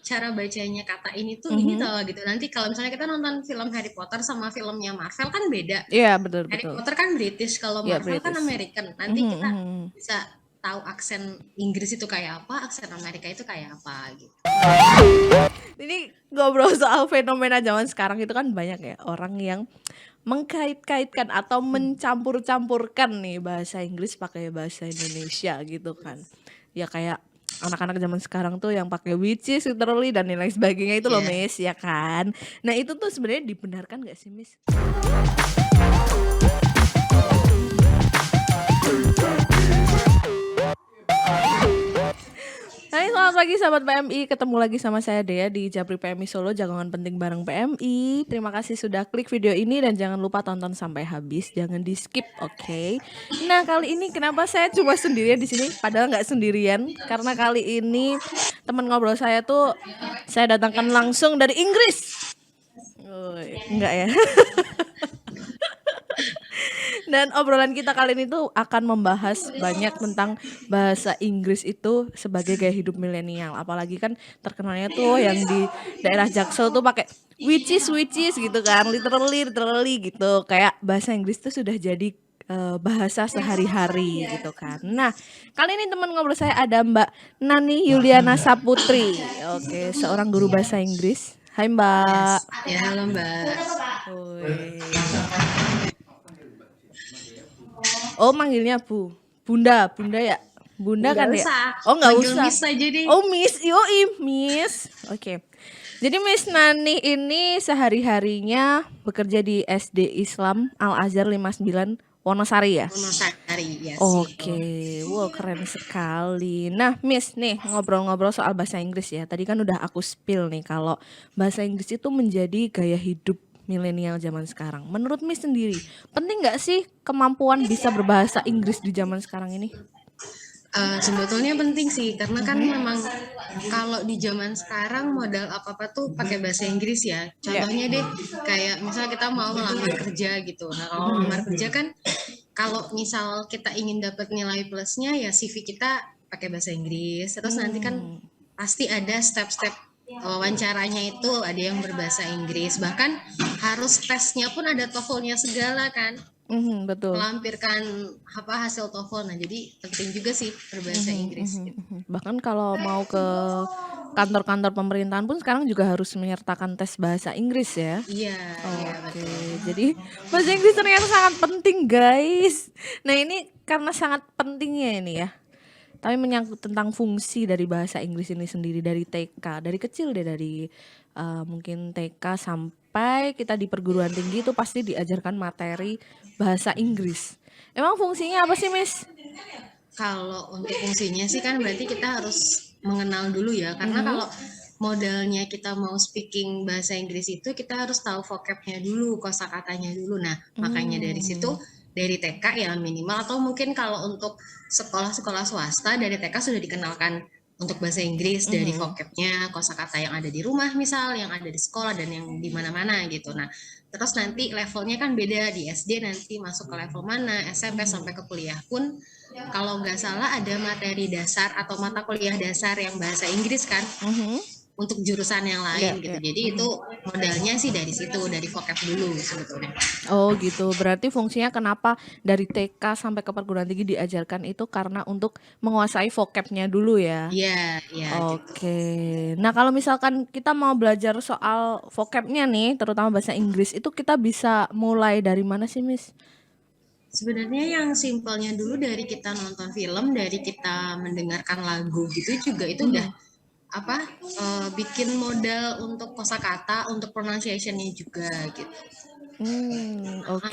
cara bacanya kata ini tuh ini Mhm. loh gitu. Nanti kalau misalnya kita nonton film Harry Potter sama filmnya Marvel kan beda. Iya, betul Harry betul. Potter kan British, kalau Iya, Marvel kan British. American. Nanti Mhm kita mhm. bisa tahu aksen Inggris itu kayak apa, aksen Amerika itu kayak apa gitu. Ini ngobrol soal fenomena zaman sekarang itu kan banyak ya orang yang mengkait-kaitkan atau mencampur-campurkan nih bahasa Inggris pakai bahasa Indonesia gitu kan. Ya kayak anak-anak zaman sekarang tuh yang pakai which is, literally dan lain sebagainya itu loh Iya. Miss ya kan. Nah itu tuh sebenarnya dibenarkan gak sih Miss? Hai selamat pagi sahabat PMI, ketemu lagi sama saya Dea di Japri PMI Solo, Jagongan Penting bareng PMI. Terima kasih sudah klik video ini dan jangan lupa tonton sampai habis, jangan di skip, oke? Nah kali ini kenapa saya cuma sendirian di sini? Padahal nggak sendirian, karena kali ini teman ngobrol saya tuh saya datangkan langsung dari Inggris. Enggak ya? Dan obrolan kita kali ini tuh akan membahas banyak tentang bahasa Inggris itu sebagai gaya hidup milenial. Apalagi kan terkenalnya tuh yang di daerah Jaksel tuh pakai which is gitu kan, literally gitu. Kayak bahasa Inggris tuh sudah jadi bahasa sehari-hari gitu kan. Nah, kali ini teman ngobrol saya ada Mbak Nani Yuliana Saputri. Oke, seorang guru bahasa Inggris. Hai Mbak. Yes. Ya, halo Mbak. Woi. Oh manggilnya Bu, Bunda ya, Bunda Nggak kan ya? usah, Oh nggak manggil usah. Miss aja deh. Oh Miss, yoi Miss. Oke. Jadi Miss Nani ini sehari-harinya bekerja di SD Islam Al Azhar 59 Wonosari ya? Wonosari, ya sih. Oke, wow keren sekali. Nah, Miss nih ngobrol-ngobrol soal bahasa Inggris ya. Tadi kan udah aku spill nih kalau bahasa Inggris itu menjadi gaya hidup milenial zaman sekarang. Menurut Miss sendiri, penting nggak sih kemampuan bisa berbahasa Inggris di zaman sekarang ini? Sebetulnya penting sih, karena kan memang kalau di zaman sekarang modal apa-apa tuh pakai bahasa Inggris ya. Ya. Contohnya deh, kayak misalnya kita mau melamar kerja gitu. Nah, kalau melamar kerja kan, kalau misal kita ingin dapat nilai plusnya ya CV kita pakai bahasa Inggris. Terus nanti kan Hmm. pasti ada step-step wawancaranya itu ada yang berbahasa Inggris. Bahkan harus tesnya pun ada TOEFL-nya segala kan. Betul. Melampirkan apa hasil TOEFL. Nah, jadi penting juga sih berbahasa Inggris gitu. Bahkan kalau mau ke kantor-kantor pemerintahan pun sekarang juga harus menyertakan tes bahasa Inggris ya. Iya, iya Oke, betul. jadi bahasa Inggris ternyata sangat penting guys. Nah ini karena sangat pentingnya ini ya. Tapi menyangkut tentang fungsi dari bahasa Inggris ini sendiri dari TK, dari kecil deh dari mungkin TK sampai kita di perguruan tinggi itu pasti diajarkan materi bahasa Inggris. Emang fungsinya apa sih, Miss? Kalau untuk fungsinya sih kan berarti kita harus mengenal dulu ya, karena kalau modalnya kita mau speaking bahasa Inggris itu kita harus tahu vocabnya dulu, kosakatanya dulu. Nah, makanya dari situ dari TK ya minimal, atau mungkin kalau untuk sekolah-sekolah swasta dari TK sudah dikenalkan untuk bahasa Inggris dari vocabnya, kosakata yang ada di rumah misal, yang ada di sekolah dan yang di mana-mana gitu. Nah, terus nanti levelnya kan beda di SD, nanti masuk ke level mana, SMP sampai ke kuliah pun kalau nggak salah ada materi dasar atau mata kuliah dasar yang bahasa Inggris kan untuk jurusan yang lain gitu. Jadi itu modalnya sih dari situ, dari vocab dulu sebetulnya. Oh gitu, berarti fungsinya kenapa dari TK sampai ke perguruan tinggi diajarkan itu karena untuk menguasai vocabnya dulu ya? Iya, iya gitu. Oke, nah kalau misalkan kita mau belajar soal vocabnya nih, terutama bahasa Inggris, itu kita bisa mulai dari mana sih, Miss? Sebenarnya yang simpelnya dulu dari kita nonton film, dari kita mendengarkan lagu gitu juga itu udah apa bikin modal untuk kosakata, untuk pronunciation-nya juga gitu.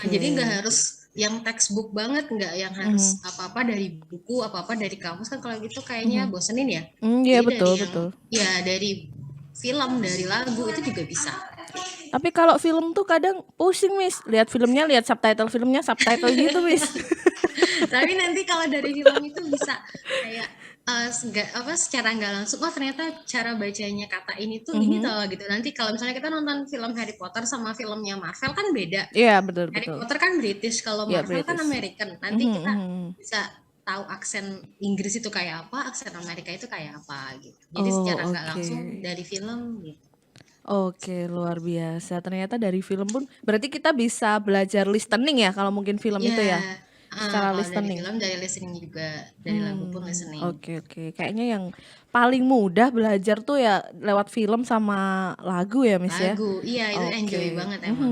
Jadi nggak Oke. harus yang textbook banget, nggak yang harus apa-apa dari buku, apa-apa dari kamus kan, kalau gitu kayaknya bosenin ya. Iya Jadi dari betul yang betul. ya dari film, dari lagu itu juga bisa. Tapi kalau film tuh kadang pusing, Miss. Lihat filmnya, lihat subtitle subtitle gitu, Miss. Tapi nanti kalau dari film itu bisa kayak secara nggak langsung, oh ternyata cara bacanya kata ini tuh ini tau gitu. Nanti kalau misalnya kita nonton film Harry Potter sama filmnya Marvel kan beda. Iya, betul Harry betul. Potter kan British, kalau Iya, Marvel kan British. American. Nanti kita bisa tahu aksen Inggris itu kayak apa, aksen Amerika itu kayak apa gitu. Jadi secara Oh, nggak oke. langsung dari film gitu. Oke, luar biasa. Ternyata dari film pun berarti kita bisa belajar listening ya kalau mungkin film Iya, itu ya. Secara kalau dari listening. film dari listening juga, dari lagu pun listening. Oke oke. Kayaknya yang paling mudah belajar tuh ya lewat film sama lagu ya, Miss ya. Lagu, iya itu enjoy Oke. banget emang.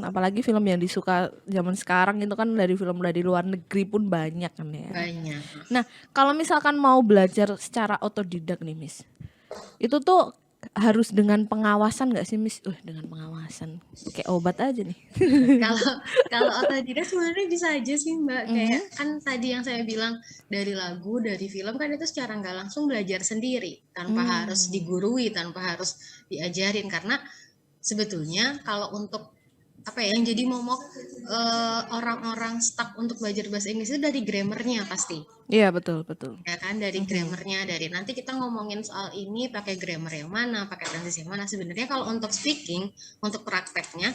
Apalagi film yang disuka zaman sekarang itu kan dari film dari luar negeri pun banyak kan ya. Banyak. Nah, kalau misalkan mau belajar secara otodidak nih, Miss. Itu tuh harus dengan pengawasan nggak sih, Miss? Dengan pengawasan. Kayak obat aja nih. Kalau kalau otodidak sebenarnya bisa aja sih Mbak. Kayak Mhm. kan tadi yang saya bilang dari lagu, dari film kan itu secara nggak langsung belajar sendiri tanpa harus digurui, tanpa harus diajarin karena sebetulnya kalau untuk apa ya yang jadi momok orang-orang stuck untuk belajar bahasa Inggris itu dari grammarnya pasti. Iya, betul, betul. Ya kan dari grammarnya dari nanti kita ngomongin soal ini pakai grammar yang mana pakai transisi yang mana sebenarnya kalau untuk speaking untuk prakteknya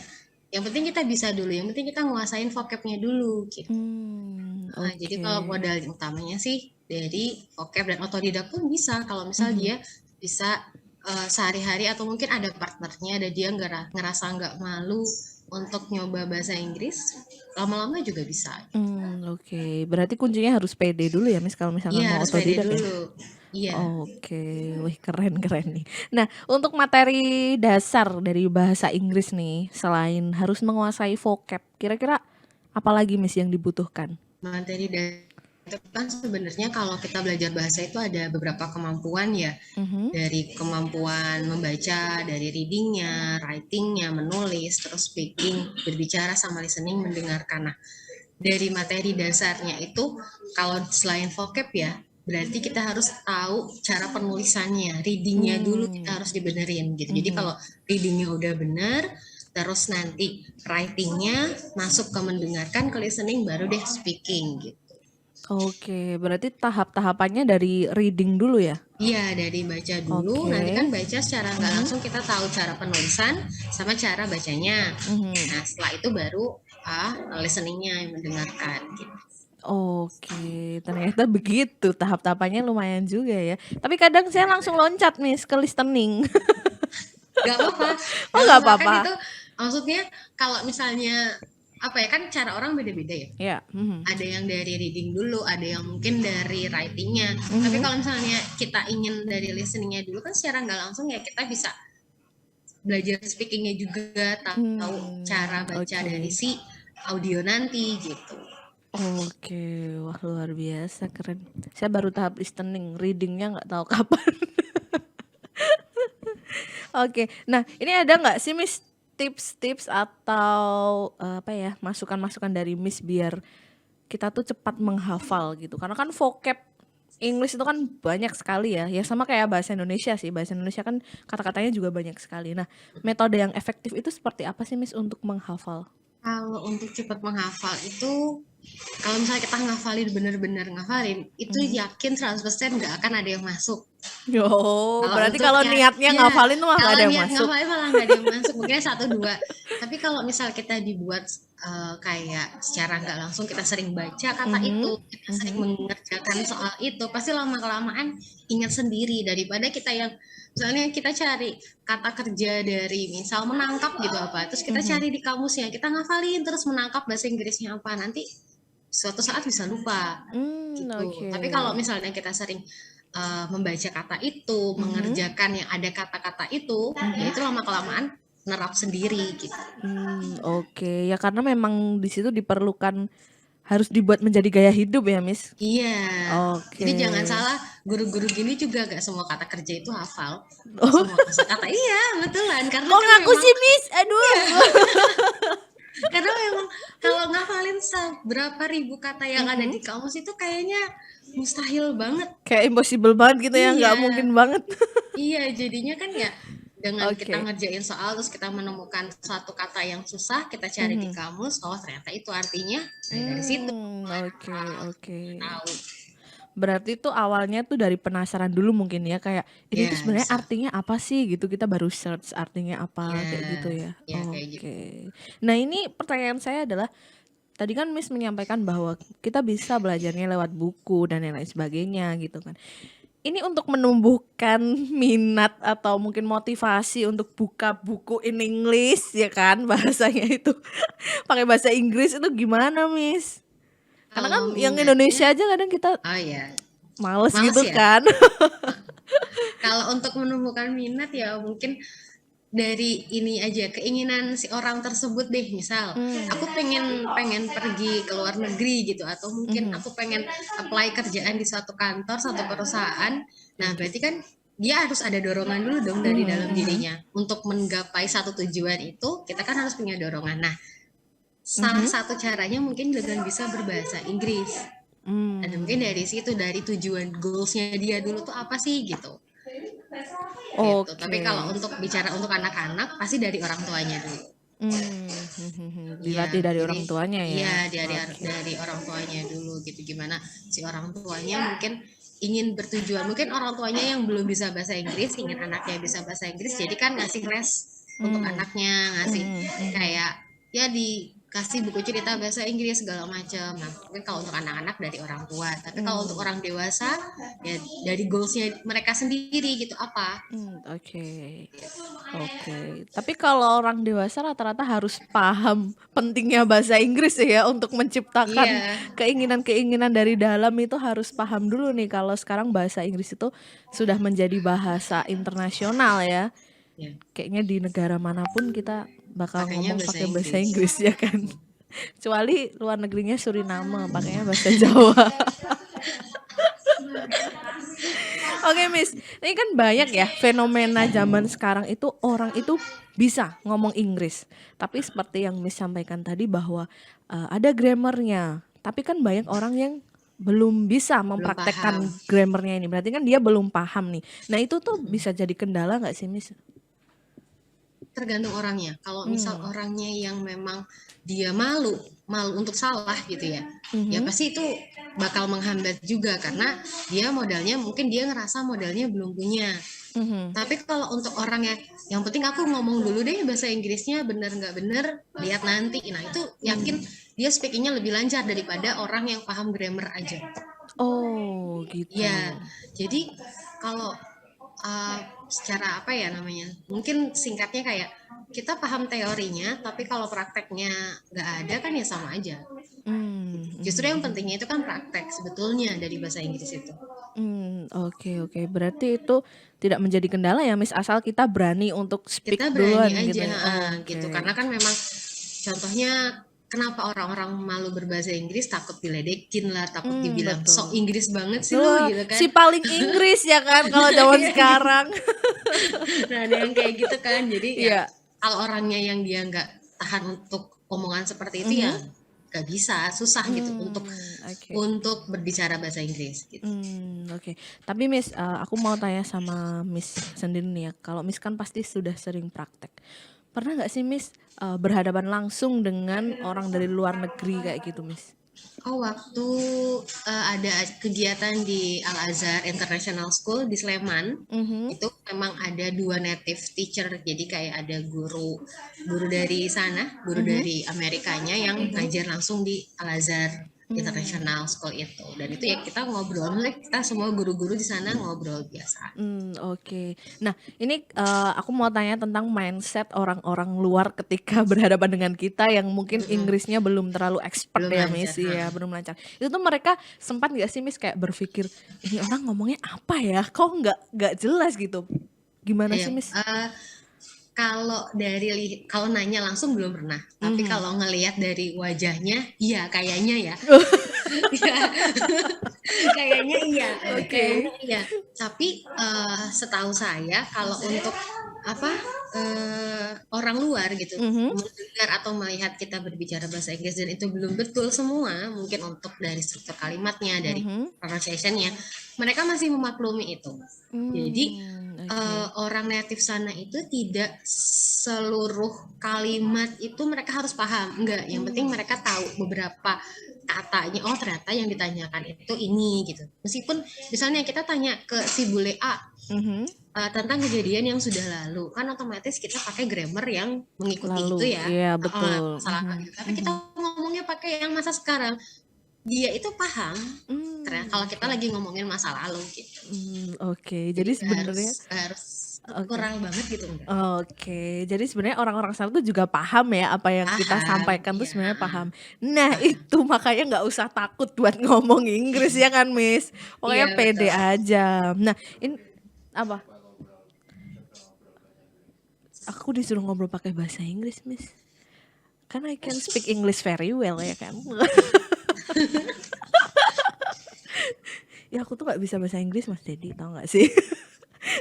yang penting kita bisa dulu yang penting kita nguasain vocabnya dulu gitu. Nah, jadi Oke. kalau modal utamanya sih dari vocab dan otodidak pun bisa kalau misal dia bisa sehari-hari atau mungkin ada partnernya ada dia ngerasa nggak malu untuk nyoba bahasa Inggris lama-lama juga bisa. Oke. Berarti kuncinya harus pede dulu ya, Miss, kalau misalkan Iya mau harus pede otodidak ya? dulu. Iya. Oke. Wih, keren keren nih. Nah, untuk materi dasar dari bahasa Inggris nih, selain harus menguasai vocab, kira-kira apalagi, Miss, yang dibutuhkan? Materi itu kan sebenarnya kalau kita belajar bahasa itu ada beberapa kemampuan ya. Dari kemampuan membaca, dari readingnya, writingnya, menulis, terus speaking, berbicara sama listening, mendengarkan. Nah, dari materi dasarnya itu kalau selain vocab ya, berarti kita harus tahu cara penulisannya, readingnya dulu kita harus dibenerin gitu. Jadi kalau readingnya udah bener, terus nanti writingnya masuk ke mendengarkan, ke listening, baru deh speaking gitu. Oke, berarti tahap-tahapannya dari reading dulu ya? Iya, dari baca dulu, nanti kan Oke. baca secara nggak langsung kita tahu cara penulisan sama cara bacanya. Nah, setelah itu baru listeningnya yang mendengarkan gitu. Oke, ternyata begitu tahap-tahapannya lumayan juga ya. Tapi kadang saya langsung loncat nih ke listening. Gak apa-apa, Oh, gak nggak apa-apa kan apa-apa. itu maksudnya kalau misalnya apa ya kan cara orang beda-beda ya. Ya. Ada yang dari reading dulu, ada yang mungkin dari writingnya. Tapi kalau misalnya kita ingin dari listeningnya dulu kan secara nggak langsung ya kita bisa belajar speakingnya juga, tahu cara baca Oke. dari si audio nanti gitu. Oke, wah luar biasa keren. Saya baru tahap listening, readingnya nggak tahu kapan. Oke, nah ini ada nggak sih, Miss, tips-tips atau apa ya masukan-masukan dari Miss biar kita tuh cepat menghafal gitu? Karena kan vocab English itu kan banyak sekali ya. Ya sama kayak bahasa Indonesia sih. Bahasa Indonesia kan kata-katanya juga banyak sekali. Nah, metode yang efektif itu seperti apa sih, Miss, untuk menghafal? Kalau untuk cepat menghafal itu, kalau misalnya kita ngafalin bener-bener ngafalin, itu yakin 100% nggak akan ada yang masuk. Yo, Kalau berarti untuk kalau ya, niatnya ya ngafalin tuh mah nggak kalau ada yang niat masuk. ngafalin malah nggak ada yang masuk, mungkin satu dua. Tapi kalau misal kita dibuat kayak secara nggak langsung kita sering baca kata itu, kita sering mengerjakan soal itu, pasti lama-kelamaan ingat sendiri daripada kita yang misalnya kita cari kata kerja dari misal menangkap gitu apa, terus kita cari di kamusnya, kita ngafalin terus menangkap bahasa Inggrisnya apa, nanti suatu saat bisa lupa gitu. Oke. Tapi kalau misalnya kita sering membaca kata itu, mengerjakan yang ada kata-kata itu, ya itu lama-kelamaan nerap sendiri gitu. Oke. Ya karena memang di situ diperlukan harus dibuat menjadi gaya hidup ya, Miss. Iya. Jadi Oke. jangan salah, guru-guru gini juga gak semua kata kerja itu hafal. Gak semua kosakata. Iya, betulan. Karena Kok kan ngaku memang sih, Miss? Aduh. karena memang kalau ngafalin berapa ribu kata yang ada di kamus itu kayaknya mustahil banget. Kayak impossible banget gitu ya, nggak Iya. mungkin banget. Iya, jadinya kan ya dengan kita Oke. ngerjain soal terus kita menemukan suatu kata yang susah, kita cari di kamus, oh ternyata itu artinya dari situ Oke, oke. tahu. Berarti tuh awalnya tuh dari penasaran dulu mungkin ya, kayak ini Ya tuh sebenarnya bisa. artinya apa sih gitu, kita baru search artinya apa Ya, kayak gitu ya. ya kayak gitu. Oke. Nah, ini pertanyaan saya adalah tadi kan Miss menyampaikan bahwa kita bisa belajarnya lewat buku dan lain-lain sebagainya gitu kan. Ini untuk menumbuhkan minat atau mungkin motivasi untuk buka buku in English ya kan bahasanya itu pakai bahasa Inggris itu gimana Miss? Karena kan Kalau yang Indonesia minatnya, aja kadang kita oh ya, males males gitu ya. kan. Kalau untuk menumbuhkan minat ya mungkin dari ini aja, keinginan si orang tersebut deh. Misal aku pengen pengen pergi ke luar negeri gitu, atau mungkin Mhm. aku pengen apply kerjaan di suatu kantor, satu perusahaan. Nah Oke. berarti kan dia harus ada dorongan dulu dong dari Mhm, dalam mhm, dirinya untuk menggapai satu tujuan itu. Kita kan harus punya dorongan. Nah, salah mhm. satu caranya mungkin dengan bisa berbahasa Inggris. Dan mungkin dari situ, dari tujuan goalsnya dia dulu tuh apa sih gitu. Gitu. Tapi Oke. kalau untuk bicara untuk anak-anak pasti dari orang tuanya dulu. Dilatih Iya, dari jadi orang tuanya ya. iya Oke. dari orang tuanya dulu gitu. Gimana si orang tuanya mungkin ingin bertujuan, mungkin orang tuanya yang belum bisa bahasa Inggris ingin anaknya bisa bahasa Inggris, jadi kan ngasih les untuk Mmm. anaknya, ngasih Mhm, mhm. kayak ya dikasih buku cerita bahasa Inggris segala macam. Nah, mungkin kalau untuk anak-anak dari orang tua, tapi kalau untuk Mmm. orang dewasa ya dari goalsnya mereka sendiri gitu apa. Oke. Oke. Tapi kalau orang dewasa rata-rata harus paham pentingnya bahasa Inggris ya untuk menciptakan Iya, keinginan-keinginan dari dalam itu harus paham dulu nih kalau sekarang bahasa Inggris itu sudah menjadi bahasa internasional ya. ya, Kayaknya di negara manapun kita bakal pakainya ngomong bahasa pakai bahasa Inggris. Inggris ya kan. Kecuali luar negerinya Suriname pakainya bahasa Jawa. Oke Miss, ini kan banyak ya fenomena zaman sekarang itu orang itu bisa ngomong Inggris. Tapi seperti yang Miss sampaikan tadi bahwa ada grammarnya. Tapi kan banyak orang yang belum bisa Belum paham. mempraktekkan grammarnya ini. Berarti kan dia belum paham nih. Nah itu tuh bisa jadi kendala nggak sih Miss? Tergantung orangnya. Kalau misal Hmm. orangnya yang memang dia malu, malu untuk salah gitu ya, ya Mhm. pasti itu bakal menghambat juga karena dia modalnya, mungkin dia ngerasa modalnya belum punya. Mhm. Tapi kalau untuk orang yang penting aku ngomong dulu deh bahasa Inggrisnya bener nggak bener, lihat nanti. Nah itu yakin Hmm. dia speakingnya lebih lancar daripada orang yang paham grammar aja. Oh gitu. Ya, jadi kalau secara apa ya namanya? Mungkin singkatnya kayak kita paham teorinya, tapi kalau prakteknya nggak ada kan ya sama aja. Justru Mhm, yang mhm. pentingnya itu kan praktek sebetulnya dari bahasa Inggris itu. Oke, oke. Berarti itu tidak menjadi kendala ya, Miss, asal kita berani untuk Kita speak berani duluan gitu aja, ya? gitu. Oke. Karena kan memang contohnya kenapa orang-orang malu berbahasa Inggris, takut diledekin lah, takut dibilang sok Betul. Inggris banget sih lu Wah, gitu kan. si paling Inggris ya kan kalau zaman Iya gitu. sekarang. Nah, ada yang kayak gitu kan. Jadi ya Iya. kalau orangnya yang dia nggak tahan untuk omongan seperti itu ya Mhm. nggak bisa, susah gitu Oke. untuk berbicara bahasa Inggris gitu. Oke. Tapi Miss, aku mau tanya sama Miss sendiri nih ya, kalau Miss kan pasti sudah sering praktek. Pernah nggak sih Miss, berhadapan langsung dengan orang dari luar negeri kayak gitu, Miss? Oh, waktu ada kegiatan di Al Azhar International School di Sleman, Mhm, itu memang ada dua native teacher. Jadi kayak ada guru dari sana, guru mhm, dari Amerikanya yang mhm. ngajar langsung di Al Azhar Mmm. International School itu. Dan itu ya kita ngobrol, maksudnya kita semua guru-guru di sana ngobrol biasa. Oke. Nah, ini, aku mau tanya tentang mindset orang-orang luar ketika berhadapan dengan kita yang mungkin Mm-mm. Inggrisnya belum terlalu expert Belum ya, lancar. Miss, ya, belum lancar. Itu tuh mereka sempat nggak sih, Miss, kayak berpikir, "Ini orang ngomongnya apa ya? Kok nggak jelas?" Gitu. Gimana Iya, sih, Miss? kalau nanya langsung belum pernah. Tapi Mhm. kalau ngelihat dari wajahnya, iya kayaknya ya. Iya, kayaknya iya, kayaknya Oke. iya. Tapi setahu saya kalau untuk apa orang luar gitu Mhm, mendengar atau melihat kita berbicara bahasa Inggris dan itu belum betul semua, mungkin untuk dari struktur kalimatnya, dari mhm. pronunciation-nya, mereka masih memaklumi itu. Jadi Oke. orang native sana itu tidak seluruh kalimat itu mereka harus paham, enggak. Yang penting Mmm. mereka tahu beberapa katanya. Oh ternyata yang ditanyakan itu ini gitu. Meskipun misalnya kita tanya ke si bule A Mhm. tentang kejadian yang sudah lalu, kan otomatis kita pakai grammar yang mengikuti Lalu, itu ya. iya betul. Masalah Mhm, gitu. Tapi kita mhm. ngomongnya kitanya pakai yang masa sekarang, dia itu paham. Karena kalau kita Oke. lagi ngomongin masa lalu gitu. Oke. Jadi Jadi nggak harus sebenarnya nggak harus oke. kurang banget gitu enggak. Oke, jadi sebenarnya orang-orang sana tuh juga paham ya apa yang kita Paham, sampaikan tuh iya, sebenarnya heeh, paham. Nah paham. itu makanya nggak usah takut buat ngomong Inggris ya kan Miss. Iya Pokoknya pede betul. aja. Nah ini apa? Aku disuruh ngobrol pakai bahasa Inggris Miss. Karena I can speak English very well ya kan. Ya aku tuh nggak bisa bahasa Inggris Mas Dedi tau nggak sih?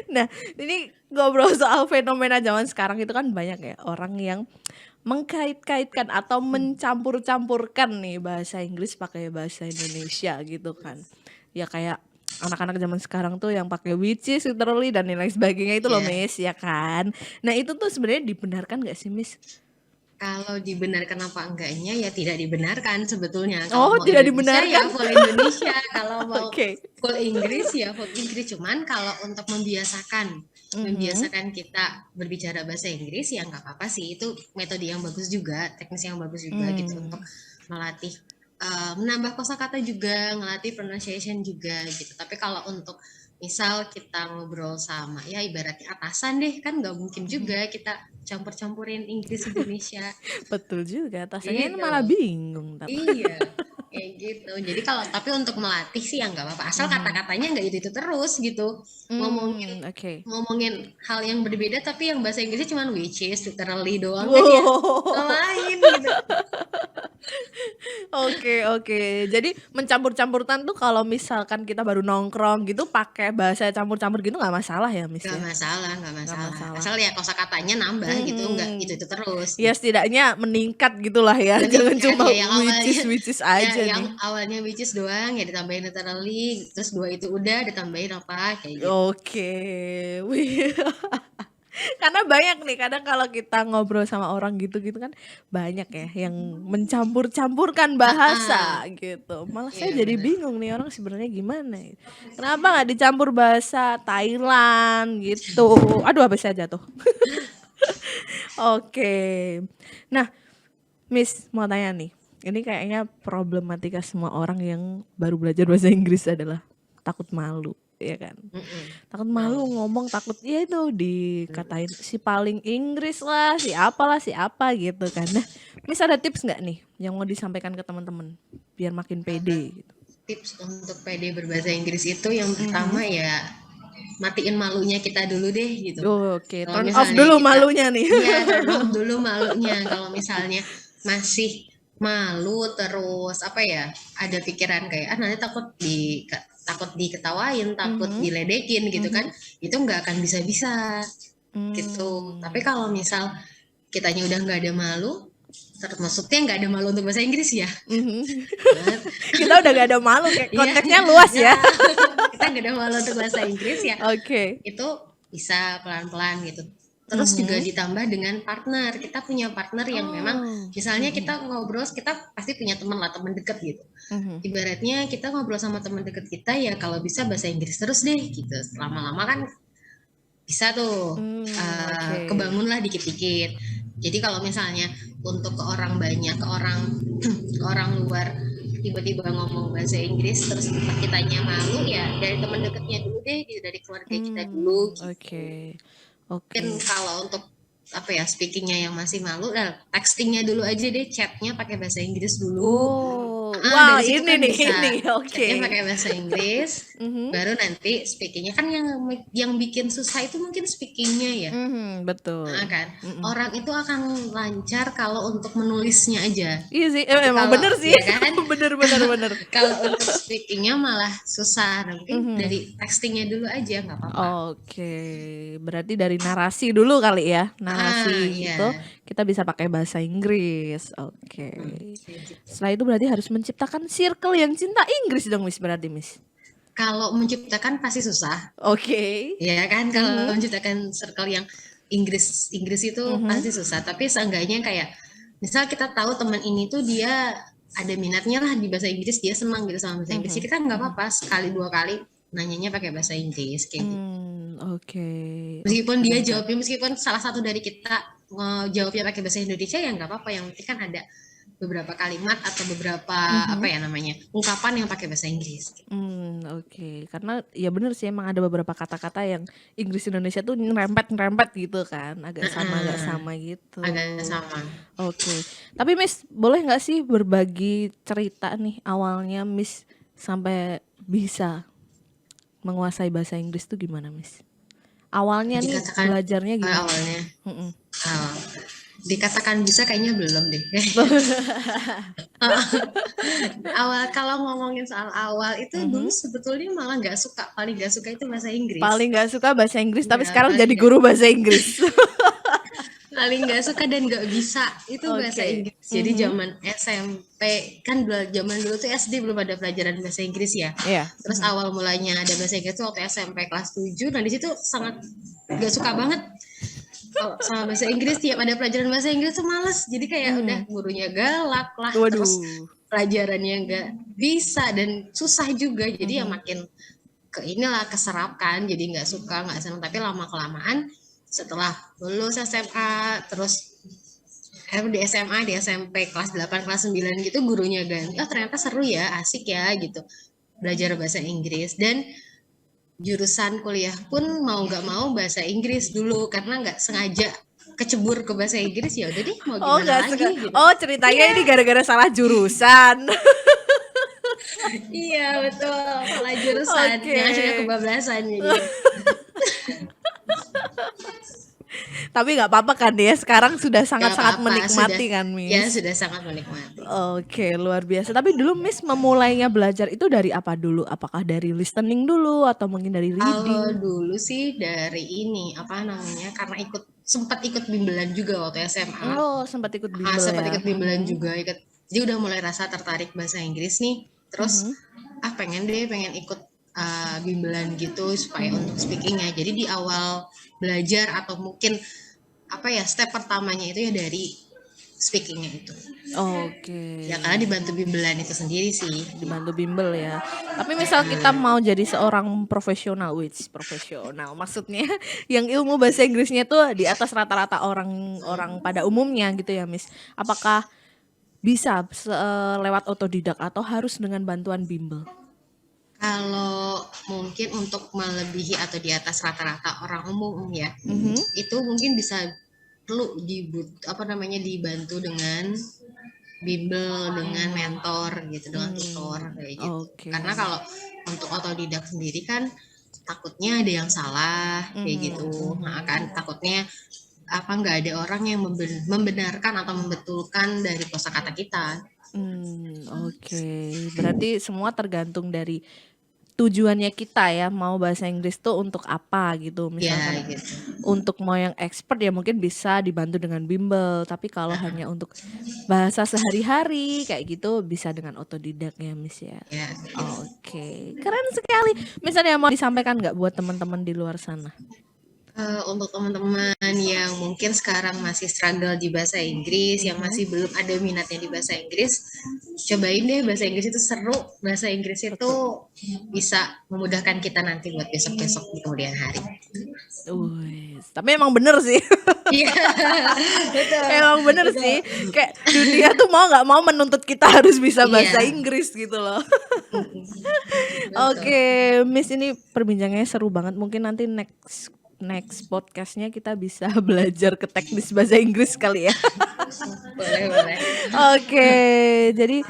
Nah ini ngobrol soal fenomena zaman sekarang itu kan banyak ya orang yang mengkait-kaitkan atau mencampur-campurkan nih bahasa Inggris pakai bahasa Indonesia gitu kan. Ya kayak anak-anak zaman sekarang tuh yang pakai which is literally dan lain sebagainya itu loh Iya. Miss ya kan. Nah itu tuh sebenarnya dibenarkan gak sih Miss? Kalau dibenarkan apa enggaknya ya tidak dibenarkan sebetulnya. Kalau Oh mau tidak Indonesia ya dibenarkan. full Indonesia. Kalau mau Oke. full Inggris ya full Inggris. Cuman kalau untuk Mhm. membiasakan kita berbicara bahasa Inggris ya nggak apa-apa sih. Itu metode yang bagus juga, teknis yang bagus juga gitu untuk melatih menambah kosakata juga, ngelatih pronunciation juga gitu. Tapi kalau untuk misal kita ngobrol sama ya ibaratnya atasan deh kan nggak mungkin juga kita campur-campurin Inggris Indonesia Betul juga. Atasannya gitu. malah bingung. Iya, kayak gitu. Jadi kalau tapi untuk melatih sih ya nggak apa-apa. Asal kata-katanya nggak itu terus gitu. Ngomongin Oke. ngomongin hal yang berbeda tapi yang bahasa Inggrisnya cuma which is literally doang kan ya Wow. lain gitu. Oke, oke. Jadi mencampur-campurkan tuh kalau misalkan kita baru nongkrong gitu pakai bahasa campur-campur gitu nggak masalah ya, Miss Nggak ya? masalah, nggak Nggak masalah. masalah. Asal ya kosakatanya nambah gitu, nggak Mhm. itu terus Ya gitu. setidaknya meningkat gitulah ya. Jangan Meningkat cuma ya yang awalnya which is ya aja yang nih. awalnya which is doang ya ditambahin literally, terus dua itu udah ditambahin apa kayak gitu. Oke. Wih. Karena banyak nih kadang kalau kita ngobrol sama orang gitu-gitu kan banyak ya yang mencampur-campurkan Ah, bahasa gitu. Malah saya iya jadi benar. bingung nih orang sebenarnya gimana ya. Kenapa nggak dicampur bahasa Thailand gitu. Aduh habis saya jatuh. Oke. Nah, Miss mau tanya nih. Ini kayaknya problematika semua orang yang baru belajar bahasa Inggris adalah takut malu, ya kan? Mm-mm. Takut malu Malu. ngomong, takut ya itu dikatain si paling Inggris lah, si apalah, si apa gitu kan. Nah, Miss ada tips nggak nih yang mau disampaikan ke teman-teman biar makin Kalau pede gitu? tips untuk pede berbahasa Inggris itu yang pertama ya matiin malunya kita dulu deh gitu. Oke, Kalau turn off misalnya dulu kita, malunya nih. iya turn off dulu malunya. Kalau misalnya masih malu terus apa ya, ada pikiran kayak nanti takut diketawain, takut Mhm, diledekin gitu kan, mhm. itu nggak akan bisa-bisa gitu. Tapi Hmm. kalau misal kitanya udah nggak ada malu, maksudnya nggak ada malu untuk bahasa Inggris ya. Mhm. Nah, Kita udah gak ada malu kayak iya, konteksnya luas ya ya. kita nggak ada malu untuk bahasa Inggris ya, Oke. itu bisa pelan-pelan gitu. Terus juga Mhm. ditambah dengan partner. Kita punya partner yang memang Oh. misalnya kita ngobrol, kita pasti punya teman lah, teman dekat gitu. Mhm. Ibaratnya kita ngobrol sama teman dekat kita ya kalau bisa bahasa Inggris terus deh gitu. Lama-lama kan bisa tuh Oke. kebangun lah dikit-dikit. Jadi kalau misalnya untuk ke orang banyak, ke orang ke orang luar tiba-tiba ngomong bahasa Inggris terus kitanya malu ya dari teman dekatnya dulu deh gitu, dari keluarga kita dulu gitu. Oke. Mungkin Oke. kalau untuk apa ya speakingnya yang masih malu, nah, textingnya dulu aja deh, chatnya pakai bahasa Inggris dulu. Oh, Ah, wow dari situ ini kan nih bisa ini. chatnya Oke. pakai bahasa Inggris, Mhm. baru nanti speakingnya kan yang bikin susah itu mungkin speakingnya ya. Mhm, Nah, betul. kan Mhm. orang itu akan lancar kalau untuk menulisnya aja. Iya sih, Tapi emang kalau bener sih. ya kan, Bener bener bener. kalau untuk speakingnya malah susah. Nah, mungkin Mhm. dari textingnya dulu aja nggak apa-apa. Oke, berarti dari narasi dulu kali ya. Ah, Narasi itu iya. kita bisa pakai bahasa Inggris. Oke. Kayak gitu. Setelah itu berarti harus menciptakan circle yang cinta Inggris dong, Miss, berarti, Miss. Kalau menciptakan pasti susah, Oke. ya kan? Kalau Mhm. menciptakan circle yang Inggris Inggris itu Mhm. pasti susah. Tapi seenggaknya kayak, misal kita tahu teman ini tuh dia ada minatnya lah di bahasa Inggris, dia senang gitu sama bahasa Inggris. Mhm. Kita nggak apa-apa sekali dua kali nanyanya pakai bahasa Inggris kayak gitu. Oke. Oke, Meskipun dia keren keren. jawabnya, meskipun salah satu dari kita jawabnya pakai bahasa Indonesia ya nggak apa-apa. Yang penting kan ada beberapa kalimat atau beberapa apa ya namanya ungkapan yang pakai bahasa Inggris. Oke. Karena ya bener sih emang ada beberapa kata-kata yang Inggris Indonesia tuh nyerempet-nyerempet gitu kan, agak sama gitu. Agak sama. Oke. Tapi Miss, boleh nggak sih berbagi cerita nih awalnya Miss sampai bisa menguasai bahasa Inggris tuh gimana Miss? Awalnya nih Dikatakan belajarnya gimana? awalnya Mm-mm. dikatakan bisa kayaknya belum deh. Awal kalau ngomongin soal awal itu dulu sebetulnya malah nggak suka, paling nggak suka itu bahasa Inggris. Paling nggak suka bahasa Inggris, tapi Iya, sekarang paling jadi nggak- guru bahasa Inggris. paling nggak suka dan nggak bisa itu bahasa Oke. Inggris. Jadi zaman SMP kan zaman dulu tuh SD belum ada pelajaran bahasa Inggris ya. Iya. Terus awal mulanya ada bahasa Inggris tuh waktu SMP kelas 7. Nah di situ sangat nggak suka banget kalau sama bahasa Inggris. Tiap ada pelajaran bahasa Inggris tuh males. Jadi kayak udah gurunya galak lah. Waduh. Terus pelajarannya nggak bisa dan susah juga. Jadi ya makin ke inilah keserapkan. Jadi nggak suka, nggak senang. Tapi lama kelamaan setelah lulus SMA terus di SMA di SMP kelas 8 kelas 9 gitu gurunya ganti. Oh ternyata seru ya, asik ya gitu belajar bahasa Inggris. Dan jurusan kuliah pun mau nggak mau bahasa Inggris dulu karena nggak sengaja kecebur ke bahasa Inggris. Ya udah deh mau Oh gimana nggak lagi suka. gitu. Oh ceritanya ini gara-gara salah jurusan. Iya betul, salah jurusan Oke. yang akhirnya kebablasan jadi. Tapi nggak apa-apa kan ya, sekarang sudah Nggak sangat-sangat apa-apa, menikmati sudah- kan Miss? Ya sudah sangat menikmati. Oke, luar biasa. Tapi dulu Miss memulainya belajar itu dari apa dulu? Apakah dari listening dulu atau mungkin dari Kalau reading? dulu sih dari ini apa namanya karena sempat ikut bimbelan juga waktu SMA. Oh, sempat ikut bimbel Sempat ya. ikut bimbelan juga jadi udah mulai rasa tertarik bahasa Inggris nih. Terus pengen ikut bimbelan gitu supaya untuk speakingnya. Jadi di awal belajar atau mungkin apa ya step pertamanya itu ya dari speakingnya itu. Oke. Ya karena dibantu bimbelan itu sendiri sih. Dibantu bimbel ya. Tapi misal kita mau jadi seorang profesional, profesional maksudnya yang ilmu bahasa Inggrisnya tuh di atas rata-rata orang pada umumnya gitu ya, Miss. Apakah bisa lewat otodidak atau harus dengan bantuan bimbel? Kalau mungkin untuk melebihi atau di atas rata-rata orang umum ya, itu mungkin bisa perlu dibantu dengan bimbel, dengan mentor gitu, dengan tutor kayak gitu. Oke. Karena kalau untuk otodidak sendiri kan takutnya ada yang salah kayak gitu. Nah, kan takutnya nggak ada orang yang membenarkan atau membetulkan dari kosakata kita. Oke. Berarti semua tergantung dari tujuannya kita ya, mau bahasa Inggris tuh untuk apa gitu. Misalkan Ya gitu. untuk mau yang expert ya mungkin bisa dibantu dengan bimbel, tapi kalau hanya untuk bahasa sehari-hari kayak gitu bisa dengan otodidak ya Miss ya. Ya. Oke, keren sekali. Misalnya mau disampaikan nggak buat teman-teman di luar sana? Untuk teman-teman yang mungkin sekarang masih struggle di bahasa Inggris, yang masih belum ada minatnya di bahasa Inggris, cobain deh bahasa Inggris itu seru. Bahasa Inggris itu bisa memudahkan kita nanti buat besok-besok di kemudian hari. Tapi emang bener sih. Iya, betul. Emang bener sih. Kayak dunia tuh mau nggak mau menuntut kita harus bisa bahasa Inggris gitu loh. Oke, Miss ini perbincangannya seru banget. Mungkin nanti next podcastnya kita bisa belajar ke teknis bahasa Inggris kali ya. Boleh. Oke, jadi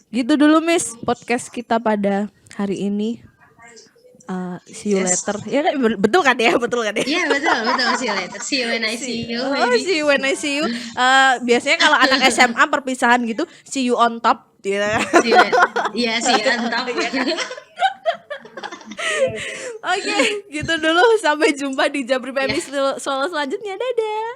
gitu dulu Miss podcast kita pada hari ini. See you later. Ya betul kan ya? Iya betul. See you later. See you when I see you. See you when I see you. Biasanya kalau anak SMA perpisahan gitu, see you on top. Iya see you on top. Oke, gitu dulu. Sampai jumpa di Jabri PMI soal selanjutnya. Dadah.